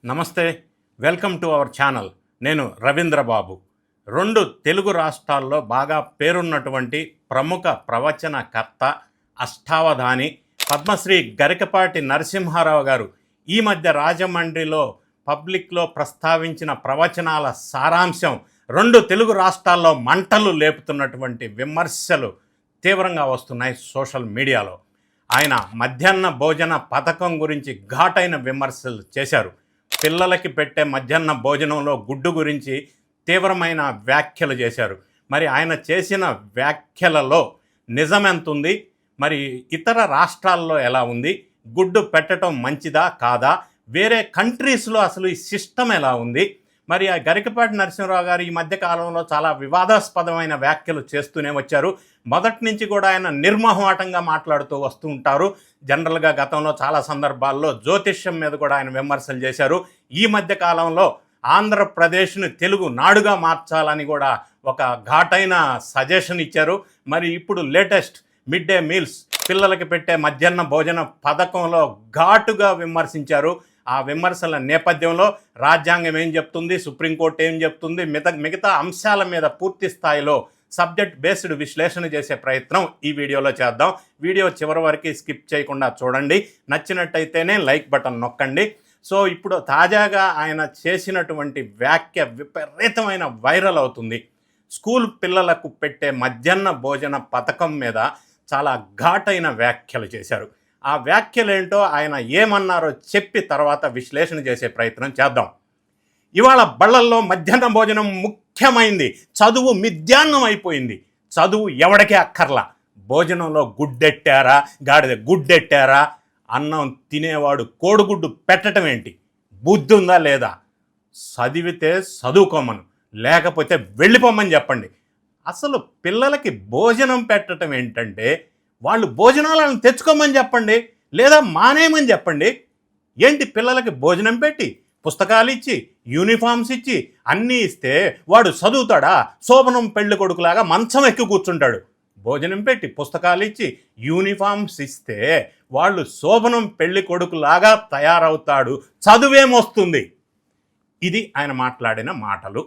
నమస్తే, welcome to our channel. నేను రవీంద్రబాబు. రెండు తెలుగు రాష్ట్రాల్లో బాగా పేరున్నటువంటి ప్రముఖ ప్రవచనకర్త, అష్టావధాని పద్మశ్రీ గరికపాటి నరసింహారావు గారు ఈ మధ్య రాజమండ్రిలో పబ్లిక్లో ప్రస్తావించిన ప్రవచనాల సారాంశం రెండు తెలుగు రాష్ట్రాల్లో మంటలు లేపుతున్నటువంటి విమర్శలు తీవ్రంగా వస్తున్నాయి సోషల్ మీడియాలో. ఆయన మధ్యాహ్న భోజన పథకం గురించి ఘాటైన విమర్శలు చేశారు. పిల్లలకి పెట్టే మధ్యాహ్న భోజనంలో గుడ్డు గురించి తీవ్రమైన వ్యాఖ్యలు చేశారు. మరి ఆయన చేసిన వ్యాఖ్యలలో నిజమెంతుంది? మరి ఇతర రాష్ట్రాల్లో ఎలా ఉంది? గుడ్డు పెట్టడం మంచిదా కాదా? వేరే కంట్రీస్లో అసలు ఈ సిస్టమ్ ఎలా ఉంది? మరి ఆ గరికపాటి నరసింహారావు గారు ఈ మధ్య కాలంలో చాలా వివాదాస్పదమైన వ్యాఖ్యలు చేస్తూనే వచ్చారు. మొదటి నుంచి కూడా ఆయన నిర్మోహమాటంగా మాట్లాడుతూ వస్తూ ఉంటారు. జనరల్గా గతంలో చాలా సందర్భాల్లో జ్యోతిష్యం మీద కూడా ఆయన విమర్శలు చేశారు. ఈ మధ్య కాలంలో ఆంధ్రప్రదేశ్ని తెలుగు నాడుగా మార్చాలని కూడా ఒక ఘాటైన సజెషన్ ఇచ్చారు. మరి ఇప్పుడు లేటెస్ట్ మిడ్ డే మీల్స్, పిల్లలకి పెట్టే మధ్యాహ్న భోజన పథకంలో ఘాటుగా విమర్శించారు. ఆ విమర్శల నేపథ్యంలో రాజ్యాంగం ఏం చెప్తుంది, సుప్రీంకోర్టు ఏం చెప్తుంది, మిగతా అంశాల మీద పూర్తి స్థాయిలో సబ్జెక్ట్ బేస్డ్ విశ్లేషణ చేసే ప్రయత్నం ఈ వీడియోలో చేద్దాం. వీడియో చివరి వరకు స్కిప్ చేయకుండా చూడండి. నచ్చినట్టయితేనే లైక్ బటన్ నొక్కండి. సో ఇప్పుడు తాజాగా ఆయన చేసినటువంటి వ్యాఖ్య విపరీతమైన వైరల్ అవుతుంది. స్కూల్ పిల్లలకు పెట్టే మధ్యాహ్న భోజన పథకం మీద చాలా ఘాటైన వ్యాఖ్యలు చేశారు. ఆ వ్యాఖ్యలు ఏంటో, ఆయన ఏమన్నారో చెప్పి తర్వాత విశ్లేషణ చేసే ప్రయత్నం చేద్దాం. ఇవాళ బళ్ళల్లో మధ్యాహ్న భోజనం ముఖ్యమైంది. చదువు మిథ్యాన్నం అయిపోయింది. చదువు ఎవడికే అక్కర్లా. భోజనంలో గుడ్డెట్టారా, గాడిద గుడ్డెట్టారా, అన్నం తినేవాడు కోడిగుడ్డు పెట్టడం ఏంటి? బుద్ధి ఉందా లేదా? చదివితే చదువుకోమను, లేకపోతే వెళ్ళిపోమని చెప్పండి. అసలు పిల్లలకి భోజనం పెట్టడం ఏంటంటే వాళ్ళు భోజనాలను తెచ్చుకోమని చెప్పండి, లేదా మానేయమని చెప్పండి. ఏంటి, పిల్లలకి భోజనం పెట్టి పుస్తకాలు ఇచ్చి యూనిఫామ్స్ ఇచ్చి అన్నీ ఇస్తే వాడు చదువుతాడా? శోభనం పెళ్లి కొడుకులాగా మంచం ఎక్కి కూర్చుంటాడు. భోజనం పెట్టి పుస్తకాలు ఇచ్చి యూనిఫామ్స్ ఇస్తే వాళ్ళు శోభనం పెళ్లి కొడుకులాగా తయారవుతాడు. చదువేమొస్తుంది? ఇది ఆయన మాట్లాడిన మాటలు.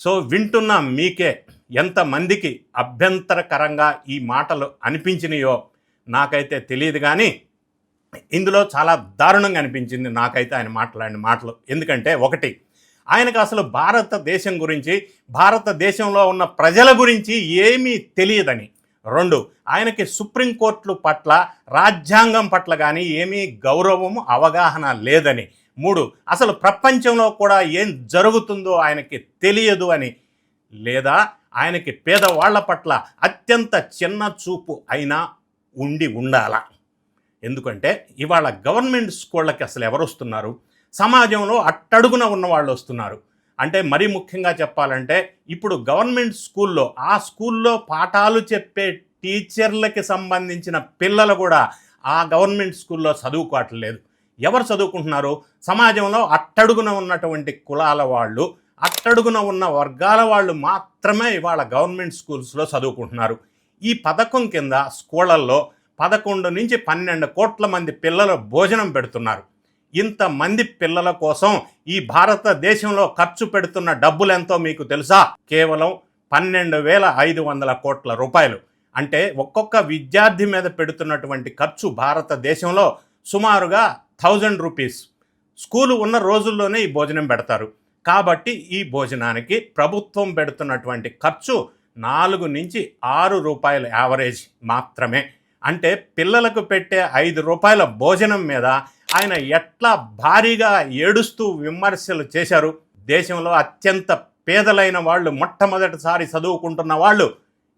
సో వింటున్న మీకే ఎంతమందికి అభ్యంతరకరంగా ఈ మాటలు అనిపించినాయో నాకైతే తెలియదు, కానీ ఇందులో చాలా దారుణంగా అనిపించింది నాకైతే ఆయన మాట్లాడిన మాటలు. ఎందుకంటే ఒకటి, ఆయనకు అసలు భారతదేశం గురించి, భారతదేశంలో ఉన్న ప్రజల గురించి ఏమీ తెలియదని. రెండు, ఆయనకి సుప్రీంకోర్టు పట్ల, రాజ్యాంగం పట్ల కానీ ఏమీ గౌరవము, అవగాహన లేదని. మూడు, అసలు ప్రపంచంలో కూడా ఏం జరుగుతుందో ఆయనకి తెలియదు అని. లేదా ఆయనకి పేదవాళ్ల పట్ల అత్యంత చిన్న చూపు అయినా ఉండాలా. ఎందుకంటే ఇవాళ గవర్నమెంట్ స్కూళ్ళకి అసలు ఎవరు వస్తున్నారు? సమాజంలో అట్టడుగున ఉన్న వాళ్ళు వస్తున్నారు. అంటే మరీ ముఖ్యంగా చెప్పాలంటే ఇప్పుడు గవర్నమెంట్ స్కూల్లో, ఆ స్కూల్లో పాఠాలు చెప్పే టీచర్లకి సంబంధించిన పిల్లలు కూడా ఆ గవర్నమెంట్ స్కూల్లో చదువుకోవట్లేదు. ఎవరు చదువుకుంటున్నారు? సమాజంలో అట్టడుగున ఉన్నటువంటి కులాల వాళ్ళు, అట్టడుగున ఉన్న వర్గాల వాళ్ళు మాత్రమే ఇవాళ గవర్నమెంట్ స్కూల్స్లో చదువుకుంటున్నారు. ఈ పథకం కింద స్కూళ్ళల్లో 11 నుంచి 12 కోట్ల మంది పిల్లలు భోజనం పెడుతున్నారు. ఇంతమంది పిల్లల కోసం ఈ భారతదేశంలో ఖర్చు పెడుతున్న డబ్బులు ఎంతో మీకు తెలుసా? కేవలం 12,500 కోట్ల రూపాయలు. అంటే ఒక్కొక్క విద్యార్థి మీద పెడుతున్నటువంటి ఖర్చు భారతదేశంలో సుమారుగా 1000 రూపీస్. స్కూలు ఉన్న రోజుల్లోనే ఈ భోజనం పెడతారు. కాబట్టి ఈ భోజనానికి ప్రభుత్వం పెడుతున్నటువంటి ఖర్చు 4 నుంచి 6 రూపాయలు యావరేజ్ మాత్రమే. అంటే పిల్లలకు పెట్టే 5 రూపాయల భోజనం మీద ఆయన ఎట్లా భారీగా ఏడుస్తూ విమర్శలు చేశారు. దేశంలో అత్యంత పేదలైన వాళ్ళు, మొట్టమొదటిసారి చదువుకుంటున్న వాళ్ళు.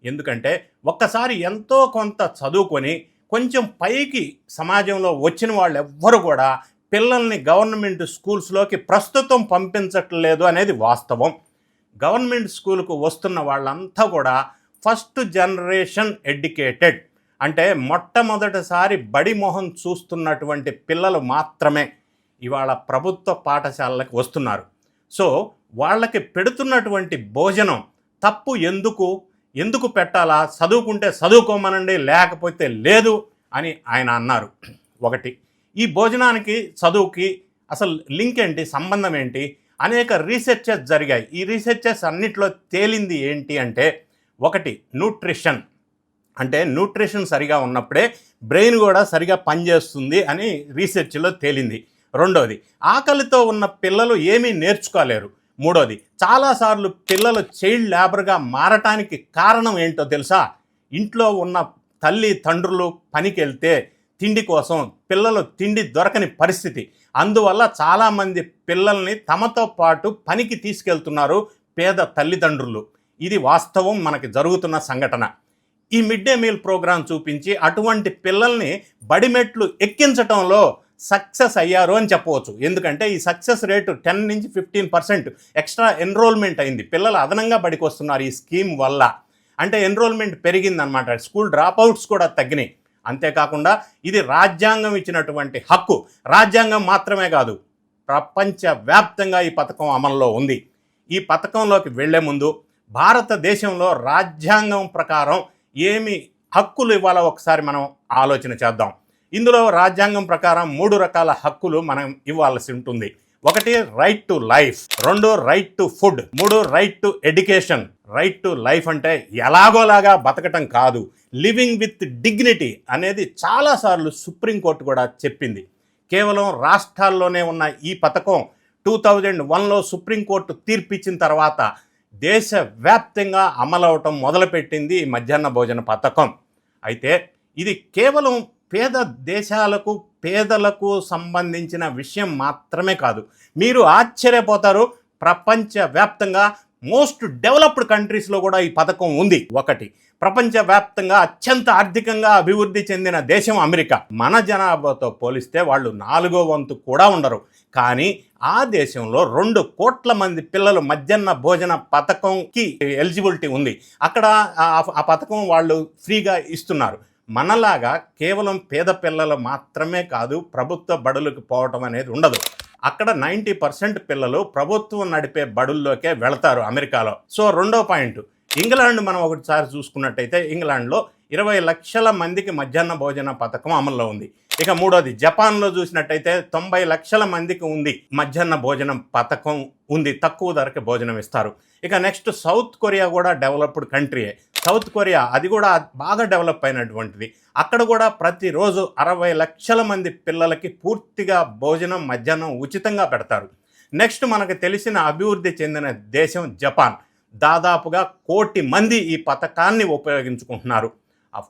ఎందుకంటే ఒక్కసారి ఎంతో కొంత చదువుకొని కొంచెం పైకి సమాజంలో వచ్చిన వాళ్ళు ఎవ్వరు కూడా పిల్లల్ని గవర్నమెంట్ స్కూల్స్లోకి ప్రస్తుతం పంపించట్లేదు అనేది వాస్తవం. గవర్నమెంట్ స్కూల్కు వస్తున్న వాళ్ళంతా కూడా ఫస్ట్ జనరేషన్ ఎడ్యుకేటెడ్, అంటే మొట్టమొదటిసారి బడి మొహం చూస్తున్నటువంటి పిల్లలు మాత్రమే ఇవాళ ప్రభుత్వ పాఠశాలలకు వస్తున్నారు. సో వాళ్ళకి పెడుతున్నటువంటి భోజనం తప్పు ఎందుకు పెట్టాలా? చదువుకుంటే చదువుకోమనండి, లేకపోతే లేదు అని ఆయన అన్నారు. ఒకటి, ఈ భోజనానికి చదువుకి అసలు లింక్ ఏంటి, సంబంధం ఏంటి? అనేక రీసెర్చెస్ జరిగాయి. ఈ రీసెర్చెస్ అన్నిట్లో తేలింది ఏంటి అంటే, ఒకటి న్యూట్రిషన్. అంటే న్యూట్రిషన్ సరిగా ఉన్నప్పుడే బ్రెయిన్ కూడా సరిగా పనిచేస్తుంది అని రీసెర్చ్లో తేలింది. రెండోది, ఆకలితో ఉన్న పిల్లలు ఏమీ నేర్చుకోలేరు. మూడోది, చాలాసార్లు పిల్లలు చైల్డ్ లేబర్గా మారటానికి కారణం ఏంటో తెలుసా? ఇంట్లో ఉన్న తల్లి తండ్రులు పనికి వెళ్తే తిండి కోసం పిల్లలు తిండి దొరకని పరిస్థితి. అందువల్ల చాలామంది పిల్లల్ని తమతో పాటు పనికి తీసుకెళ్తున్నారు పేద తల్లిదండ్రులు. ఇది వాస్తవం, మనకి జరుగుతున్న సంఘటన. ఈ మిడ్ డే మీల్ ప్రోగ్రాం చూపించి అటువంటి పిల్లల్ని బడిమెట్లు ఎక్కించటంలో సక్సెస్ అయ్యారు అని చెప్పవచ్చు. ఎందుకంటే ఈ సక్సెస్ రేటు 10 నుంచి 15% ఎక్స్ట్రా ఎన్రోల్మెంట్ అయింది. పిల్లలు అదనంగా బడికి వస్తున్నారు ఈ స్కీమ్ వల్ల. అంటే ఎన్రోల్మెంట్ పెరిగిందనమాట. స్కూల్ డ్రాప్అవుట్స్ కూడా తగ్గినాయి. అంతేకాకుండా ఇది రాజ్యాంగం ఇచ్చినటువంటి హక్కు. రాజ్యాంగం మాత్రమే కాదు, ప్రపంచవ్యాప్తంగా ఈ పథకం అమల్లో ఉంది. ఈ పథకంలోకి వెళ్లే ముందు భారతదేశంలో రాజ్యాంగం ప్రకారం ఏమి హక్కులు ఇవ్వాలో ఒకసారి మనం ఆలోచన చేద్దాం. ఇందులో రాజ్యాంగం ప్రకారం 3 రకాల హక్కులు మనం ఇవ్వాల్సి ఉంటుంది. ఒకటి, right to life. 2, right to food. 3, right to education. Right to life అంటే ఎలాగోలాగా బతకటం కాదు, లివింగ్ విత్ డిగ్నిటీ అనేది చాలాసార్లు సుప్రీంకోర్టు కూడా చెప్పింది. కేవలం రాష్ట్రాల్లోనే ఉన్న ఈ పథకం 2001లో సుప్రీంకోర్టు తీర్పిచ్చిన తర్వాత దేశవ్యాప్తంగా అమలవటం మొదలుపెట్టింది ఈ మధ్యాహ్న భోజన పథకం. అయితే ఇది కేవలం పేద దేశాలకు, పేదలకు సంబంధించిన విషయం మాత్రమే కాదు. మీరు ఆశ్చర్యపోతారు, ప్రపంచవ్యాప్తంగా మోస్ట్ డెవలప్డ్ కంట్రీస్లో కూడా ఈ పథకం ఉంది. ఒకటి, ప్రపంచవ్యాప్తంగా అత్యంత ఆర్థికంగా అభివృద్ధి చెందిన దేశం అమెరికా. మన జనాభాతో పోలిస్తే వాళ్ళు 4వ వంతు కూడా ఉండరు. కానీ ఆ దేశంలో 2 కోట్ల మంది పిల్లలు మధ్యాహ్న భోజన పథకంకి ఎలిజిబిలిటీ ఉంది. అక్కడ ఆ పథకం వాళ్ళు ఫ్రీగా ఇస్తున్నారు. మనలాగా కేవలం పేద పిల్లలు మాత్రమే కాదు ప్రభుత్వ బడులకు పోవటం అనేది ఉండదు. అక్కడ 90% పిల్లలు ప్రభుత్వం నడిపే బడుల్లోకే వెళతారు అమెరికాలో. సో రెండో పాయింట్, ఇంగ్లాండ్ మనం ఒకటిసారి చూసుకున్నట్టయితే ఇంగ్లాండ్లో 20 లక్షల మందికి మధ్యాహ్న భోజన పథకం అమల్లో ఉంది. ఇక మూడోది, జపాన్లో చూసినట్టయితే 90 లక్షల మందికి ఉంది మధ్యాహ్న భోజనం పథకం ఉంది, తక్కువ ధరకి భోజనం ఇస్తారు. ఇక నెక్స్ట్ సౌత్ కొరియా కూడా డెవలప్డ్ కంట్రీయే. సౌత్ కొరియా అది కూడా బాగా డెవలప్ అయినటువంటిది. అక్కడ కూడా ప్రతిరోజు 60 లక్షల మంది పిల్లలకి పూర్తిగా భోజనం మధ్యాహ్నం ఉచితంగా పెడతారు. నెక్స్ట్ మనకు తెలిసిన అభివృద్ధి చెందిన దేశం జపాన్. దాదాపుగా 1 కోటి మంది ఈ పథకాన్ని ఉపయోగించుకుంటున్నారు.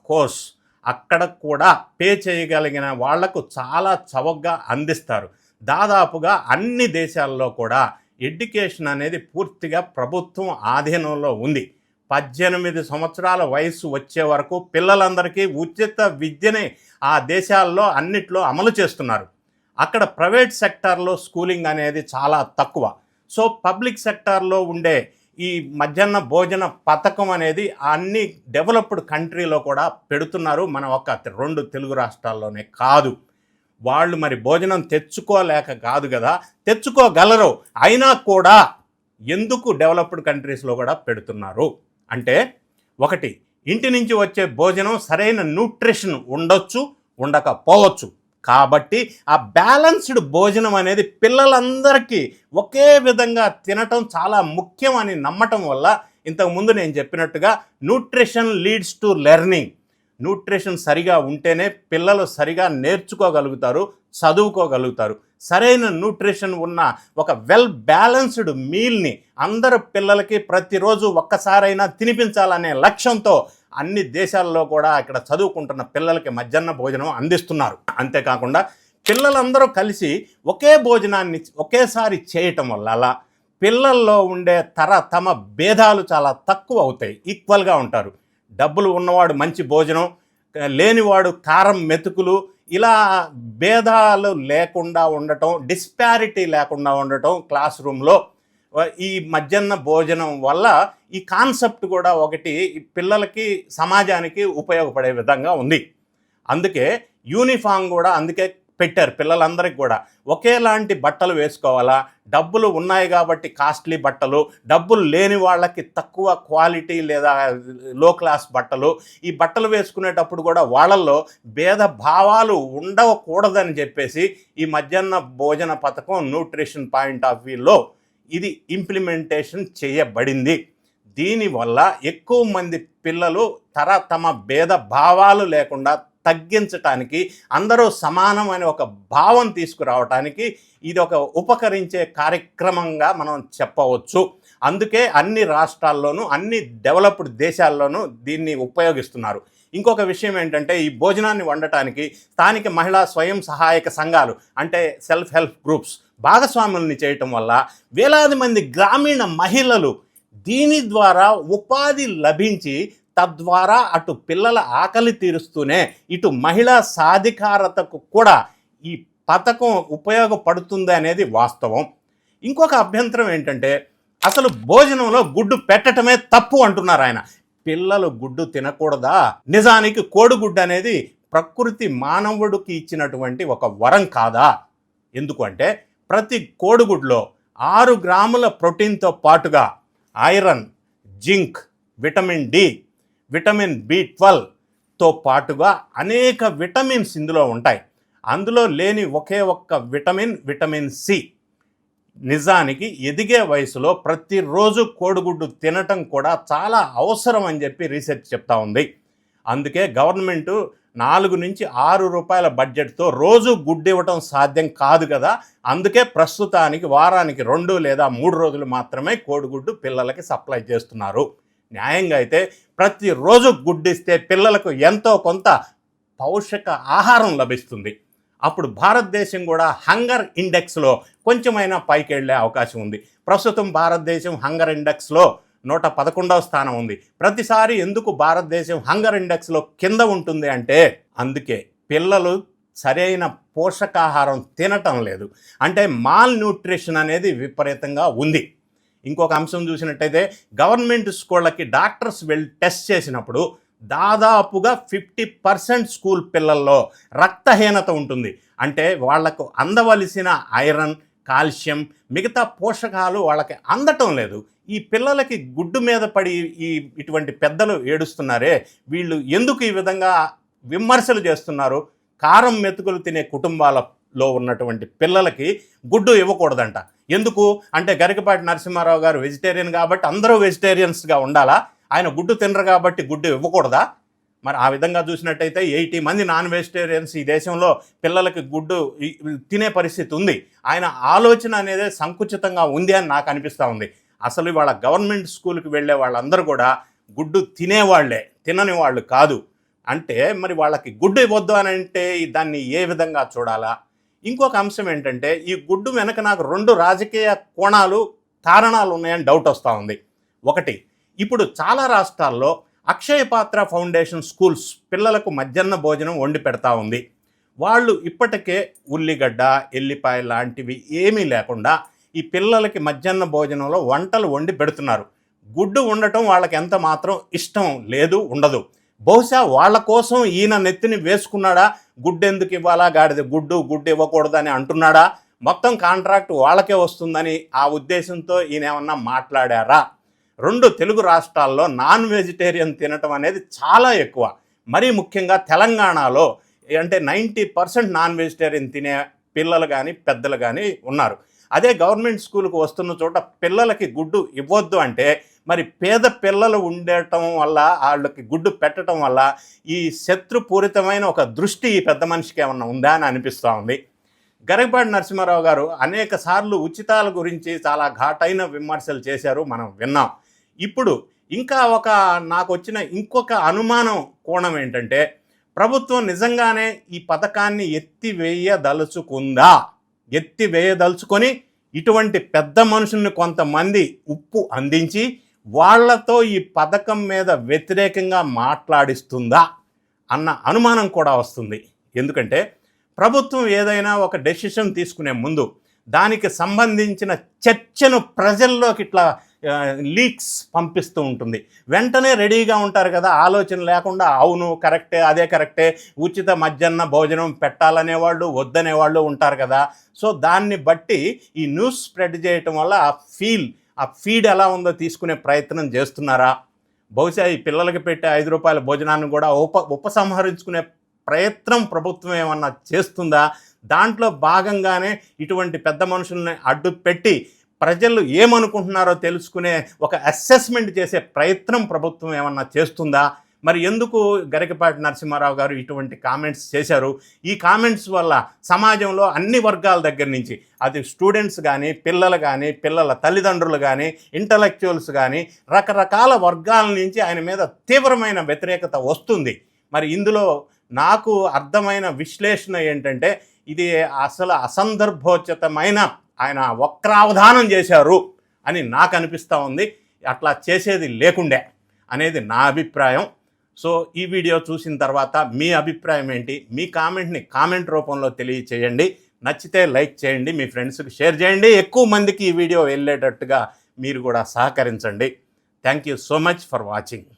కోర్స్ అక్కడ కూడా పే చేయగలిగిన వాళ్లకు చాలా చవకగా అందిస్తారు. దాదాపుగా అన్ని దేశాల్లో కూడా ఎడ్యుకేషన్ అనేది పూర్తిగా ప్రభుత్వం ఆధీనంలో ఉంది. 18 సంవత్సరాల వయసు వచ్చే వరకు పిల్లలందరికీ ఉచిత విద్యని ఆ దేశాల్లో అన్నిట్లో అమలు చేస్తున్నారు. అక్కడ ప్రైవేట్ సెక్టార్లో స్కూలింగ్ అనేది చాలా తక్కువ. సో పబ్లిక్ సెక్టార్లో ఉండే ఈ మధ్యాహ్న భోజన పథకం అనేది అన్ని డెవలప్డ్ కంట్రీలో కూడా పెడుతున్నారు. మన ఒక 2 తెలుగు రాష్ట్రాల్లోనే కాదు. వాళ్ళు మరి భోజనం తెచ్చుకోలేక కాదు కదా, తెచ్చుకోగలరు. అయినా కూడా ఎందుకు డెవలప్డ్ కంట్రీస్లో కూడా పెడుతున్నారు అంటే, ఒకటి, ఇంటి నుంచి వచ్చే భోజనం సరైన న్యూట్రిషన్ ఉండొచ్చు, ఉండకపోవచ్చు. కాబట్టి ఆ బ్యాలెన్స్డ్ భోజనం అనేది పిల్లలందరికీ ఒకే విధంగా తినటం చాలా ముఖ్యం అని నమ్మటం వల్ల, ఇంతకుముందు నేను చెప్పినట్టుగా nutrition leads to learning. Nutrition సరిగా ఉంటేనే పిల్లలు సరిగా నేర్చుకోగలుగుతారు, చదువుకోగలుగుతారు. సరైన న్యూట్రిషన్ ఉన్న ఒక వెల్ బ్యాలెన్స్డ్ మీల్ని అందరు పిల్లలకి ప్రతిరోజు ఒక్కసారైనా తినిపించాలనే లక్ష్యంతో అన్ని దేశాల్లో కూడా ఇక్కడ చదువుకుంటున్న పిల్లలకి మధ్యాహ్న భోజనం అందిస్తున్నారు. అంతేకాకుండా పిల్లలందరూ కలిసి ఒకే భోజనాన్ని ఒకేసారి చేయటం వల్ల అలా పిల్లల్లో ఉండే తమ భేదాలు చాలా తక్కువ అవుతాయి, ఈక్వల్గా ఉంటారు. డబ్బులు ఉన్నవాడు మంచి భోజనం, లేనివాడు కారం మెతుకులు, ఇలా భేదాలు లేకుండా ఉండటం, డిస్పారిటీ లేకుండా ఉండటం క్లాస్ రూమ్లో ఈ మధ్యాహ్న భోజనం వల్ల ఈ కాన్సెప్ట్ కూడా ఒకటి పిల్లలకి సమాజానికి ఉపయోగపడే విధంగా ఉంది. అందుకే యూనిఫామ్ కూడా అందుకే పెట్టారు పిల్లలందరికీ కూడా. ఒకేలాంటి బట్టలు వేసుకోవాలా, డబ్బులు ఉన్నాయి కాబట్టి కాస్ట్లీ బట్టలు, డబ్బులు లేని వాళ్ళకి తక్కువ క్వాలిటీ లేదా లో క్లాస్ బట్టలు, ఈ బట్టలు వేసుకునేటప్పుడు కూడా వాళ్ళల్లో భేద భావాలు ఉండకూడదని చెప్పేసి ఈ మధ్యాహ్న భోజన పథకం న్యూట్రిషన్ పాయింట్ ఆఫ్ వ్యూలో ఇది ఇంప్లిమెంటేషన్ చేయబడింది. దీనివల్ల ఎక్కువ మంది పిల్లలు తమ భేద భావాలు లేకుండా తగ్గించటానికి, అందరూ సమానమైన ఒక భావం తీసుకురావటానికి ఇది ఒక ఉపకరించే కార్యక్రమంగా మనం చెప్పవచ్చు. అందుకే అన్ని రాష్ట్రాల్లోనూ అన్ని డెవలప్డ్ దేశాల్లోనూ దీన్ని ఉపయోగిస్తున్నారు. ఇంకొక విషయం ఏంటంటే, ఈ భోజనాన్ని వండటానికి స్థానిక మహిళా స్వయం సహాయక సంఘాలు అంటే సెల్ఫ్ హెల్ప్ గ్రూప్స్ భాగస్వాముల్ని చేయటం వల్ల వేలాది మంది గ్రామీణ మహిళలు దీని ద్వారా ఉపాధి లభించి తద్వారా అటు పిల్లల ఆకలి తీరుస్తూనే ఇటు మహిళా సాధికారతకు కూడా ఈ పథకం ఉపయోగపడుతుంది అనేది వాస్తవం. ఇంకొక అభ్యంతరం ఏంటంటే, అసలు భోజనంలో గుడ్డు పెట్టడమే తప్పు అంటున్నారు ఆయన. పిల్లలు గుడ్డు తినకూడదా? నిజానికి కోడిగుడ్డు అనేది ప్రకృతి మానవుడికి ఇచ్చినటువంటి ఒక వరం కాదా? ఎందుకంటే ప్రతి కోడిగుడ్లో 6 గ్రాముల ప్రోటీన్తో పాటుగా iron, zinc, vitamin D, vitamin B12తో పాటుగా అనేక విటమిన్స్ ఇందులో ఉంటాయి. అందులో లేని ఒకే ఒక్క విటమిన్ సి. నిజానికి ఎదిగే వయసులో ప్రతిరోజు కోడిగుడ్డు తినటం కూడా చాలా అవసరం అని చెప్పి రీసెర్చ్ చెప్తా ఉంది. అందుకే గవర్నమెంటు 4 నుంచి 6 రూపాయల బడ్జెట్తో రోజు గుడ్డు ఇవ్వటం సాధ్యం కాదు కదా. అందుకే ప్రస్తుతానికి వారానికి 2 లేదా 3 రోజులు మాత్రమే కోడిగుడ్డు పిల్లలకి సప్లై చేస్తున్నారు. న్యాయంగా అయితే ప్రతిరోజు గుడ్డు ఇస్తే పిల్లలకు ఎంతో కొంత పౌషక ఆహారం లభిస్తుంది. అప్పుడు భారతదేశం కూడా హంగర్ ఇండెక్స్లో కొంచెమైనా పైకి వెళ్ళే అవకాశం ఉంది. ప్రస్తుతం భారతదేశం హంగర్ ఇండెక్స్లో 111వ స్థానం ఉంది. ప్రతిసారి ఎందుకు భారతదేశం హంగర్ ఇండెక్స్లో కింద ఉంటుంది అంటే, అందుకే పిల్లలు సరైన పోషకాహారం తినటం లేదు. అంటే మాల్ న్యూట్రిషన్ అనేది విపరీతంగా ఉంది. ఇంకొక అంశం చూసినట్టయితే, గవర్నమెంట్ స్కూళ్ళకి డాక్టర్స్ వెళ్ళి టెస్ట్ చేసినప్పుడు దాదాపుగా 50% స్కూల్ పిల్లల్లో రక్తహీనత ఉంటుంది. అంటే వాళ్లకు అందవలసిన ఐరన్, కాల్షియం, మిగతా పోషకాలు వాళ్ళకి అందటం లేదు. ఈ పిల్లలకి గుడ్డు మీద పడి ఇటువంటి పెద్దలు ఏడుస్తున్నారే, వీళ్ళు ఎందుకు ఈ విధంగా విమర్శలు చేస్తున్నారు? కారం మెతుకులు తినే కుటుంబాలలో ఉన్నటువంటి పిల్లలకి గుడ్డు ఇవ్వకూడదంట. ఎందుకు అంటే, గరికపాటి నరసింహారావు గారు వెజిటేరియన్ కాబట్టి అందరూ వెజిటేరియన్స్గా ఉండాలా? ఆయన గుడ్డు తినరు కాబట్టి గుడ్డు ఇవ్వకూడదా? మరి ఆ విధంగా చూసినట్టయితే 80 మంది నాన్ వెజిటేరియన్స్ ఈ దేశంలో పిల్లలకి గుడ్డు తినే పరిస్థితి ఉంది. ఆయన ఆలోచన అనేది సంకుచితంగా ఉంది అని నాకు అనిపిస్తూ ఉంది. అసలు ఇవాళ గవర్నమెంట్ స్కూల్కి వెళ్ళే వాళ్ళందరూ కూడా గుడ్డు తినేవాళ్లే, తినని వాళ్ళు కాదు. అంటే మరి వాళ్ళకి గుడ్డు ఇవ్వద్దు అని అంటే దాన్ని ఏ విధంగా చూడాలా? ఇంకొక అంశం ఏంటంటే, ఈ గుడ్డు వెనక నాకు 2 రాజకీయ కారణాలు ఉన్నాయని డౌట్ వస్తూ ఉంది. ఒకటి, ఇప్పుడు చాలా రాష్ట్రాల్లో అక్షయ పాత్ర ఫౌండేషన్ స్కూల్స్ పిల్లలకు మధ్యాహ్న భోజనం వండి పెడతా ఉంది. వాళ్ళు ఇప్పటికే ఉల్లిగడ్డ, ఎల్లిపాయ లాంటివి ఏమీ లేకుండా ఈ పిల్లలకి మధ్యాహ్న భోజనంలో వంటలు వండి పెడుతున్నారు. గుడ్డు ఉండటం వాళ్ళకి ఎంత మాత్రం ఇష్టం లేదు, ఉండదు. బహుశా వాళ్ళ కోసం ఈయన నెత్తిని వేసుకున్నాడా? గుడ్డు ఎందుకు ఇవ్వాలా, గాడిద గుడ్డు ఇవ్వకూడదని అంటున్నాడా? మొత్తం కాంట్రాక్ట్ వాళ్ళకే వస్తుందని ఆ ఉద్దేశంతో ఈయన ఏమన్నా మాట్లాడారా? 2 తెలుగు రాష్ట్రాల్లో నాన్ వెజిటేరియన్ తినటం అనేది చాలా ఎక్కువ. మరీ ముఖ్యంగా తెలంగాణలో అంటే 90% నాన్ వెజిటేరియన్ తినే పిల్లలు కానీ పెద్దలు కానీ ఉన్నారు. అదే గవర్నమెంట్ స్కూల్కి వస్తున్న చోట పిల్లలకి గుడ్డు ఇవ్వద్దు అంటే, మరి పేద పిల్లలు ఉండటం వల్ల వాళ్ళకి గుడ్డు పెట్టడం వల్ల ఈ శత్రుపూరితమైన ఒక దృష్టి ఈ పెద్ద మనిషికి ఏమన్నా ఉందా అని అనిపిస్తూ ఉంది. గరికపాటి నరసింహారావు గారు అనేక సార్లు ఉచితాల గురించి చాలా ఘాటైన విమర్శలు చేశారు, మనం విన్నాం. ఇప్పుడు ఇంకా నాకు వచ్చిన ఇంకొక అనుమానం కోణం ఏంటంటే, ప్రభుత్వం నిజంగానే ఈ పథకాన్ని ఎత్తివేయదలుచుకొని ఇటువంటి పెద్ద మనుషుల్ని కొంతమంది ఉప్పు అందించి వాళ్లతో ఈ పథకం మీద వ్యతిరేకంగా మాట్లాడిస్తుందా అన్న అనుమానం కూడా వస్తుంది. ఎందుకంటే ప్రభుత్వం ఏదైనా ఒక డెసిషన్ తీసుకునే ముందు దానికి సంబంధించిన చర్చను ప్రజల్లోకి ఇట్లా లీక్స్ పంపిస్తూ ఉంటుంది. వెంటనే రెడీగా ఉంటారు కదా, ఆలోచన లేకుండా అవును కరెక్టే, అదే కరెక్టే, ఉచిత మధ్యాహ్న భోజనం పెట్టాలనేవాళ్ళు వద్దనేవాళ్ళు ఉంటారు కదా. సో దాన్ని బట్టి ఈ న్యూస్ స్ప్రెడ్ చేయటం వల్ల ఆ ఫీడ్ ఎలా ఉందో తీసుకునే ప్రయత్నం చేస్తున్నారా? బహుశా ఈ పిల్లలకి పెట్టే 5 రూపాయల భోజనాన్ని కూడా ఉపసంహరించుకునే ప్రయత్నం ప్రభుత్వం ఏమన్నా చేస్తుందా? దాంట్లో భాగంగానే ఇటువంటి పెద్ద మనుషుల్ని అడ్డు పెట్టి ప్రజలు ఏమనుకుంటున్నారో తెలుసుకునే ఒక అసెస్మెంట్ చేసే ప్రయత్నం ప్రభుత్వం ఏమన్నా చేస్తుందా? మరి ఎందుకు గరికపాటి నరసింహారావు గారు ఇటువంటి కామెంట్స్ చేశారు? ఈ కామెంట్స్ వల్ల సమాజంలో అన్ని వర్గాల దగ్గర నుంచి, అది స్టూడెంట్స్ కానీ, పిల్లలు కానీ, పిల్లల తల్లిదండ్రులు కానీ, ఇంటలెక్చువల్స్ కానీ, రకరకాల వర్గాల నుంచి ఆయన మీద తీవ్రమైన వ్యతిరేకత వస్తుంది. మరి ఇందులో నాకు అర్థమైన విశ్లేషణ ఏంటంటే, ఇది అసలు అసందర్భోచితమైన ఆయన వక్రావధానం చేశారు అని నాకు అనిపిస్తూ ఉంది. అట్లా చేసేది లేకుండే అనేది నా అభిప్రాయం. సో ఈ వీడియో చూసిన తర్వాత మీ అభిప్రాయం ఏంటి? మీ కామెంట్ని కామెంట్ రూపంలో తెలియచేయండి. నచ్చితే లైక్ చేయండి, మీ ఫ్రెండ్స్కి షేర్ చేయండి, ఎక్కువ మందికి ఈ వీడియో వెళ్ళేటట్టుగా మీరు కూడా సహకరించండి. Thank you so much for watching.